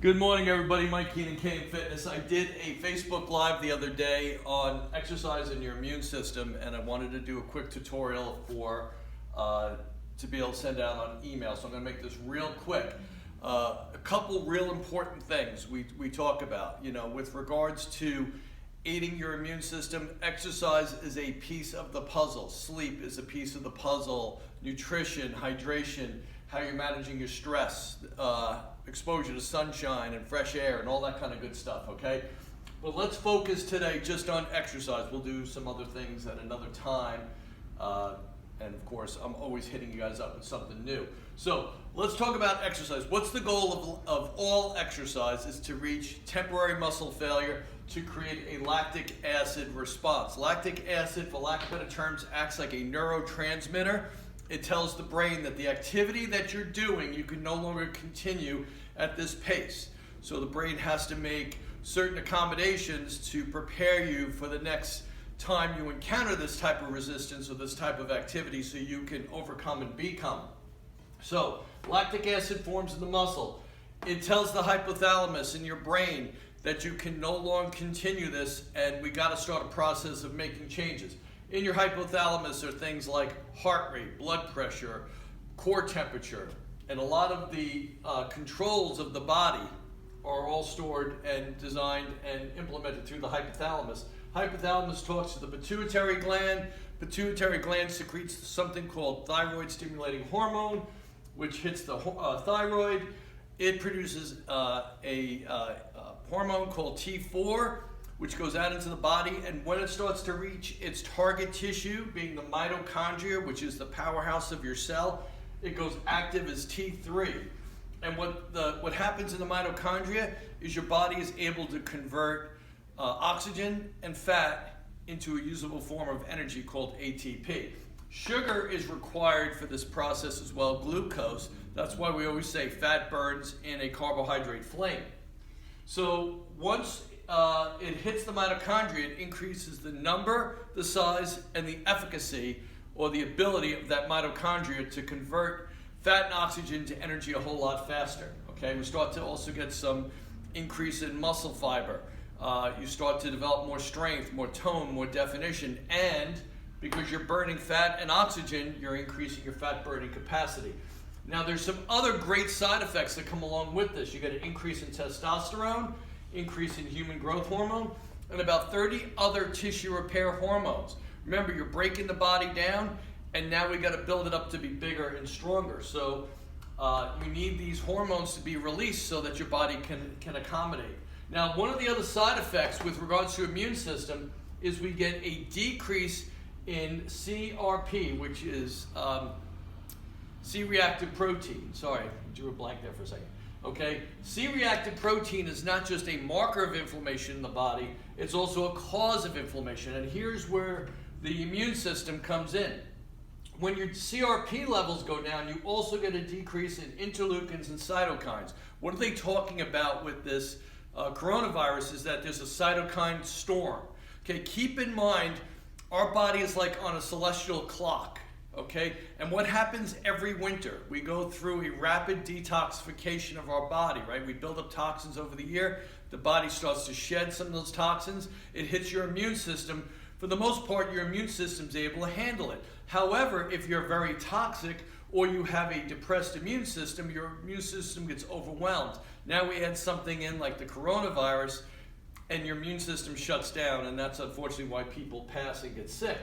Good morning, everybody. Mike Keenan, Kane Fitness. I did a Facebook Live the other day on exercising your immune system, and I wanted to do a quick tutorial for to be able to send out on email. So I'm going to make this real quick. A couple real important things we talk about. You know, with regards to aiding your immune system, exercise is a piece of the puzzle. Sleep is a piece of the puzzle. Nutrition, hydration, how you're managing your stress, exposure to sunshine and fresh air and all that kind of good stuff, okay? But let's focus today just on exercise. We'll do some other things at another time. And of course, I'm always hitting you guys up with something new. So let's talk about exercise. What's the goal of all exercise is to reach temporary muscle failure to create a lactic acid response. Lactic acid, for lack of better terms, acts like a neurotransmitter. It tells the brain that the activity that you're doing, you can no longer continue at this pace. So the brain has to make certain accommodations to prepare you for the next time you encounter this type of resistance or this type of activity so you can overcome and become. So lactic acid forms in the muscle. It tells the hypothalamus in your brain that you can no longer continue this, and we got to start a process of making changes. In your hypothalamus are things like heart rate, blood pressure, core temperature, and a lot of the controls of the body are all stored and designed and implemented through the hypothalamus. Hypothalamus talks to the pituitary gland. Pituitary gland secretes something called thyroid stimulating hormone, which hits the thyroid. It produces a hormone called T4, which goes out into the body, and when it starts to reach its target tissue, being the mitochondria, which is the powerhouse of your cell, it goes active as T3. And what happens in the mitochondria is your body is able to convert oxygen and fat into a usable form of energy called ATP. Sugar is required for this process as well, glucose. That's why we always say fat burns in a carbohydrate flame. So once it hits the mitochondria, it increases the number, the size, and the efficacy or the ability of that mitochondria to convert fat and oxygen to energy a whole lot faster. Okay, we start to also get some increase in muscle fiber. You start to develop more strength, more tone, more definition, and because you're burning fat and oxygen, you're increasing your fat burning capacity. Now there's some other great side effects that come along with this. You get an increase in testosterone, increase in human growth hormone, and about 30 other tissue repair hormones. Remember, you're breaking the body down, and now we got to build it up to be bigger and stronger. So you need these hormones to be released so that your body can accommodate. Now, one of the other side effects with regards to immune system is we get a decrease in CRP, which is C-reactive protein. Sorry, I drew a blank there for a second. Okay, C-reactive protein is not just a marker of inflammation in the body, it's also a cause of inflammation. And here's where the immune system comes in. When your CRP levels go down, you also get a decrease in interleukins and cytokines. What are they talking about with this coronavirus is that there's a cytokine storm. Okay, keep in mind, our body is like on a celestial clock. Okay, and what happens every winter? We go through a rapid detoxification of our body, right? We build up toxins over the year. The body starts to shed some of those toxins. It hits your immune system. For the most part, your immune system's able to handle it. However, if you're very toxic or you have a depressed immune system, your immune system gets overwhelmed. Now we add something in like the coronavirus and your immune system shuts down, and that's unfortunately why people pass and get sick.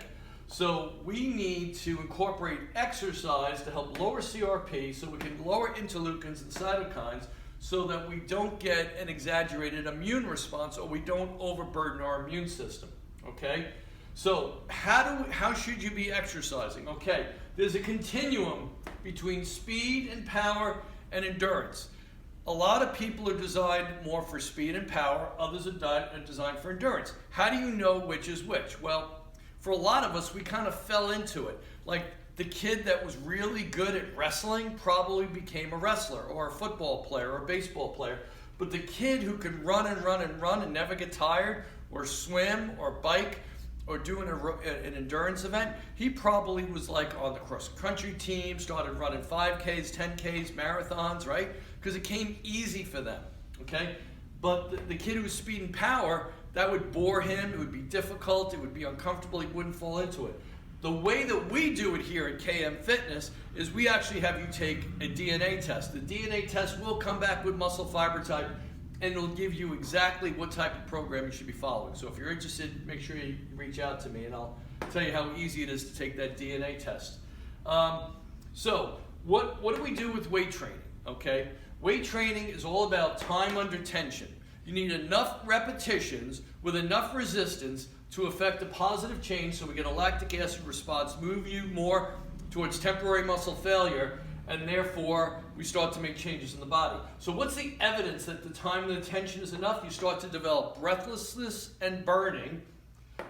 So we need to incorporate exercise to help lower CRP so we can lower interleukins and cytokines so that we don't get an exaggerated immune response or we don't overburden our immune system, okay? So how should you be exercising? Okay, there's a continuum between speed and power and endurance. A lot of people are designed more for speed and power, others are designed for endurance. How do you know which is which? Well, for a lot of us, we kind of fell into it. Like the kid that was really good at wrestling probably became a wrestler or a football player or a baseball player. But the kid who could run and run and run and never get tired or swim or bike or do an endurance event, he probably was like on the cross-country team, started running 5Ks, 10Ks, marathons, right? Because it came easy for them. okay? But the kid who's speed and power, that would bore him, it would be difficult, it would be uncomfortable, he wouldn't fall into it. The way that we do it here at KM Fitness is we actually have you take a DNA test. The DNA test will come back with muscle fiber type, and it'll give you exactly what type of program you should be following. So if you're interested, make sure you reach out to me and I'll tell you how easy it is to take that DNA test. So what do we do with weight training? Okay, weight training is all about time under tension. You need enough repetitions with enough resistance to affect a positive change, so we get a lactic acid response, move you more towards temporary muscle failure, and therefore we start to make changes in the body. So what's the evidence that the time and the tension is enough? You start to develop breathlessness and burning.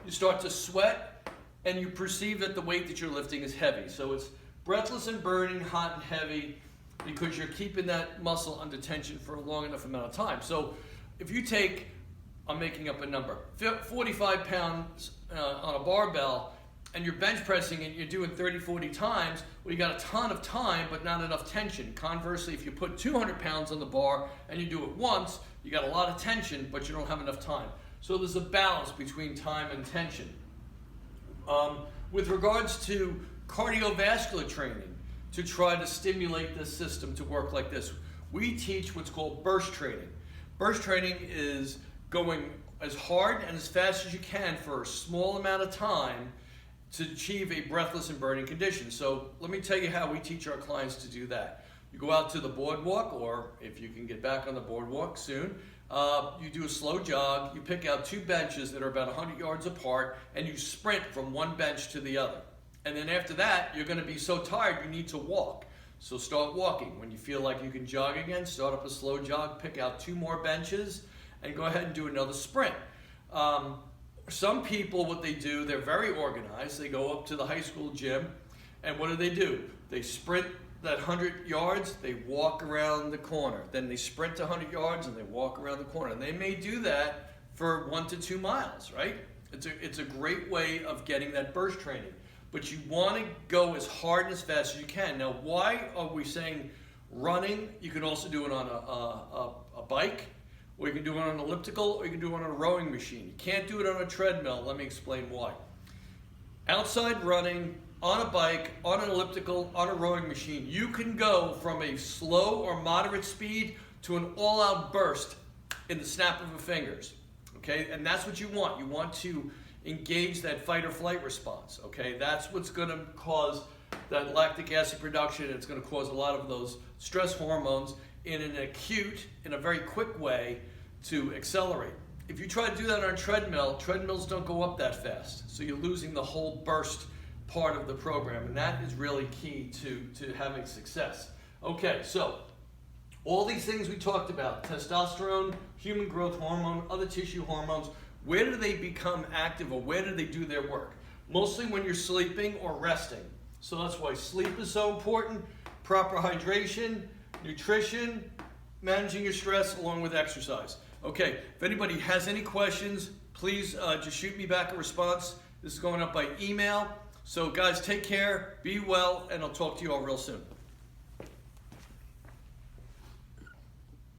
You start to sweat, and you perceive that the weight that you're lifting is heavy. So it's breathless and burning, hot and heavy, because you're keeping that muscle under tension for a long enough amount of time. So if you take, I'm making up a number, 45 pounds on a barbell, and you're bench pressing and you're doing 30, 40 times, well, you got a ton of time, but not enough tension. Conversely, if you put 200 pounds on the bar and you do it once, you got a lot of tension, but you don't have enough time. So there's a balance between time and tension. With regards to cardiovascular training, to try to stimulate this system to work like this, we teach what's called burst training. Burst training is going as hard and as fast as you can for a small amount of time to achieve a breathless and burning condition. So let me tell you how we teach our clients to do that. You go out to the boardwalk, or if you can get back on the boardwalk soon, you do a slow jog, you pick out 2 benches that are about 100 yards apart, and you sprint from one bench to the other. And then after that, you're gonna be so tired you need to walk. So start walking. When you feel like you can jog again, start up a slow jog, pick out 2 more benches, and go ahead and do another sprint. Some people, what they do, they're very organized. They go up to the high school gym, and what do? They sprint that 100 yards, they walk around the corner. Then they sprint 100 yards and they walk around the corner. And they may do that for 1 to 2 miles, right? It's a great way of getting that burst training. But you want to go as hard and as fast as you can. Now, why are we saying running? You can also do it on a bike, or you can do it on an elliptical, or you can do it on a rowing machine. You can't do it on a treadmill. Let me explain why. Outside running, on a bike, on an elliptical, on a rowing machine, you can go from a slow or moderate speed to an all-out burst in the snap of the fingers, okay? And that's what you want. You want to engage that fight or flight response, okay? That's what's gonna cause that lactic acid production. It's gonna cause a lot of those stress hormones in an acute, in a very quick way to accelerate. If you try to do that on a treadmill, treadmills don't go up that fast. So you're losing the whole burst part of the program, and that is really key to having success. Okay, so all these things we talked about, testosterone, human growth hormone, other tissue hormones, where do they become active, or where do they do their work? Mostly when you're sleeping or resting. So that's why sleep is so important, proper hydration, nutrition, managing your stress along with exercise. Okay, if anybody has any questions, please just shoot me back a response. This is going up by email. So guys, take care, be well, and I'll talk to you all real soon.